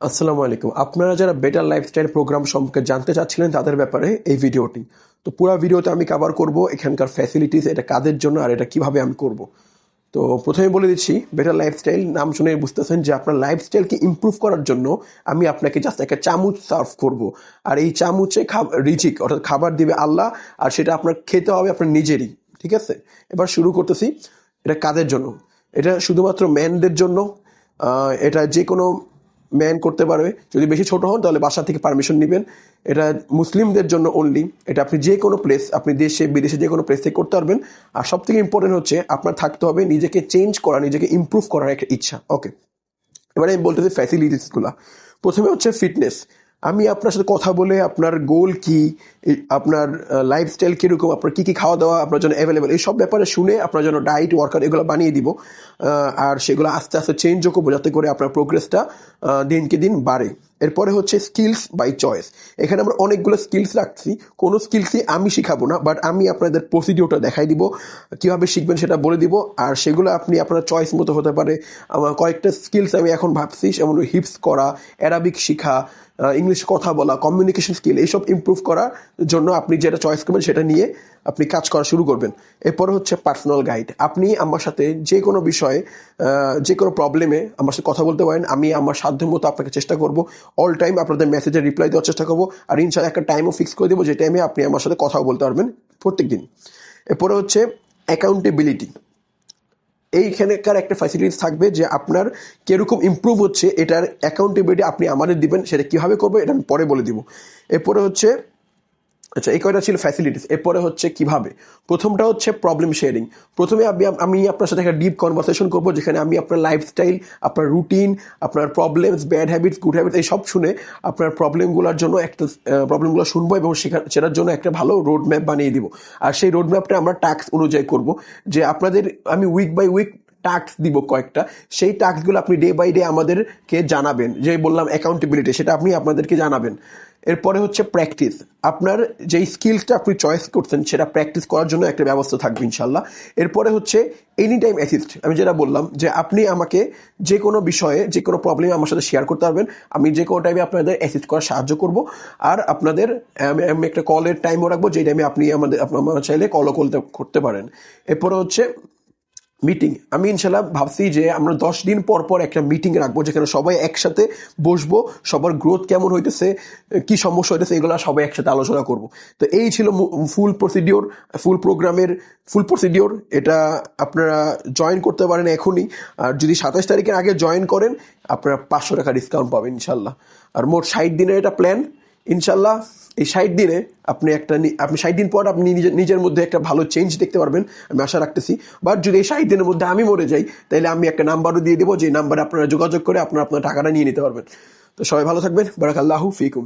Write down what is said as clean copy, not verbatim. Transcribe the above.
আসসালামু আলাইকুম। আপনারা যারা বেটার লাইফস্টাইল প্রোগ্রাম সম্পর্কে জানতে চাচ্ছিলেন তাদের ব্যাপারে এই ভিডিওটি। তো পুরা ভিডিওতে আমি কভার করব এখানকার ফ্যাসিলিটিস, এটা কাদের জন্য আর এটা কিভাবে আমি করব। তো প্রথমে বলে দিচ্ছি, বেটার লাইফস্টাইল নাম শুনে বুঝতেছেন যে আপনার লাইফস্টাইলকে ইমপ্রুভ করার জন্য আমি আপনাকে জাস্ট একটা চামচ সার্ভ করব। আর এই চামচে রিজিক অর্থাৎ খাবার দিবে আল্লাহ, আর সেটা আপনার খেতে হবে আপনার নিজেরই। ঠিক আছে, এবার শুরু করতেছি। এটা কাদের জন্য? এটা শুধুমাত্র ম্যানদের জন্য। এটা যে কোনো ম্যান করতে পারবে। যদি বেশি ছোট হন তাহলে বাসা থেকে পারমিশন নেবেন। এটা মুসলিমদের জন্য অনলি। এটা আপনি যে কোনো প্লেস, আপনি দেশে বিদেশে যে কোনো প্লেস থেকে করতে পারবেন। আর সব থেকে ইম্পর্টেন্ট হচ্ছে আপনার থাকতে হবে নিজেকে চেঞ্জ করা, নিজেকে ইমপ্রুভ করার একটা ইচ্ছা। ওকে, এবারে আমি বলতেছি ফ্যাসিলিটিসগুলো। প্রথমে হচ্ছে ফিটনেস। আমি আপনার সাথে কথা বলে আপনার গোল কি, আপনার লাইফস্টাইল কীরকম, আপনার কী কী খাওয়া দাওয়া আপনার জন্য অ্যাভেলেবেল, এই সব ব্যাপারে শুনে আপনার জন্য ডায়েট ওয়ার্কআউট এগুলো বানিয়ে দিব। আর সেগুলো আস্তে আস্তে চেঞ্জও করবো যাতে করে আপনার প্রোগ্রেসটা দিনকে দিন বাড়ে। এরপরে হচ্ছে স্কিলস বাই চয়েস। এখানে আমরা অনেকগুলো স্কিলস রাখছি। কোনো স্কিলসই আমি শিখাবো না, বাট আমি আপনাদের প্রসিডিওরটা দেখাই দিব, কীভাবে শিখবেন সেটা বলে দিব। আর সেগুলো আপনি আপনার চয়েস মতো হতে পারে। আমার কয়েকটা স্কিলস আমি এখন ভাবছি, যেমন হিপস করা, অ্যারাবিক শিখা, ইংলিশে কথা বলা, কমিউনিকেশন স্কিল, এইসব ইমপ্রুভ করার জন্য আপনি যেটা চয়েস করবেন সেটা নিয়ে আপনি কাজ করা শুরু করবেন। এরপরে হচ্ছে পার্সোনাল গাইড। আপনি আমার সাথে যে কোনো বিষয়ে, যে কোনো প্রবলেমে আমার সাথে কথা বলতে পারেন। আমি আমার সাধ্য মতো আপনাকে চেষ্টা করব, অল টাইম আপনাদের মেসেজের রিপ্লাই দেওয়ার চেষ্টা করবো। আর ইনশাআল্লাহ একটা টাইমও ফিক্স করে দেবো যে টাইমে আপনি আমার সাথে কথাও বলতে পারবেন প্রত্যেক দিন। এরপরে হচ্ছে অ্যাকাউন্টেবিলিটি। এইখানেকার একটা ফ্যাসিলিটিস থাকবে যে আপনার কীরকম ইমপ্রুভ হচ্ছে এটার অ্যাকাউন্টেবিলিটি আপনি আমাদের দিবেন। সেটা কীভাবে করবো এটা আমি পরে বলে দিব। এরপরে হচ্ছে, আচ্ছা, এই কয়টা ছিল ফ্যাসিলিটিস। এরপরে হচ্ছে কিভাবে। প্রথমটা হচ্ছে প্রবলেম শেয়ারিং। প্রথমে আমি আপনার সাথে একটা ডিপ কনভারসেশন করবো, যেখানে আমি আপনার লাইফস্টাইল, আপনার রুটিন, আপনার problems, bad habits, good habits, এই সব শুনে আপনার প্রবলেমগুলোর জন্য একটা প্রবলেমগুলো শুনবো এবং সেটার জন্য একটা ভালো রোড ম্যাপ বানিয়ে দিব। আর সেই রোড ম্যাপটা আমরা টাস্ক অনুযায়ী করব। যে আপনাদের আমি উইক বাই উইক টাস্ক দিব কয়েকটা, সেই টাস্কগুলো আপনি ডে বাই ডে আমাদেরকে জানাবেন। যে বললাম অ্যাকাউন্টেবিলিটি, সেটা আপনি আপনাদেরকে জানাবেন। এরপরে হচ্ছে প্র্যাকটিস। আপনার যেই স্কিলসটা আপনি চয়েস করছেন সেটা প্র্যাকটিস করার জন্য একটা ব্যবস্থা থাকবে ইনশাল্লাহ। এরপরে হচ্ছে এনি টাইম অ্যাসিস্ট। আমি যেটা বললাম যে আপনি আমাকে যে কোনো বিষয়ে, যে কোনো প্রবলেমে আমার সাথে শেয়ার করতে পারবেন। আমি যে কোনো টাইমে আপনাদের অ্যাসিস্ট করার সাহায্য করব। আর আপনাদের আমি একটা কলের টাইমও রাখবো, যে টাইমে আপনি আপনার চাইলে কলও করতে পারেন। এরপরে হচ্ছে মিটিং। আমি ইনশাল্লাহ ভাবছি যে আমরা 10 দিন পর পর একটা মিটিং রাখবো, যেখানে সবাই একসাথে বসবো, সবার গ্রোথ কেমন হইতেছে, কি সমস্যা হইতেছে, এগুলো সবাই একসাথে আলোচনা করব। তো এই ছিল ফুল প্রসিডিওর, ফুল প্রোগ্রামের ফুল প্রসিডিওর। এটা আপনারা জয়েন করতে পারেন এখনই। আর যদি 27 তারিখের আগে জয়েন করেন আপনারা 500 টাকা ডিসকাউন্ট পাবেন ইনশাল্লাহ। আর মোট 60 দিনের এটা প্ল্যান ইনশাল্লাহ। এই 60 দিনে আপনি 60 দিন পর আপনি নিজের মধ্যে একটা ভালো চেঞ্জ দেখতে পারবেন, আমি আশা রাখতেছি। বাট যদি এই 60 দিনের মধ্যে আমি মরে যাই, তাহলে আমি একটা নাম্বারও দিয়ে দেবো, যে নাম্বারে আপনারা যোগাযোগ করে আপনারা আপনার টাকাটা নিয়ে নিতে পারবেন। তো সবাই ভালো থাকবেন। বারাকাল্লাহু ফিকুম।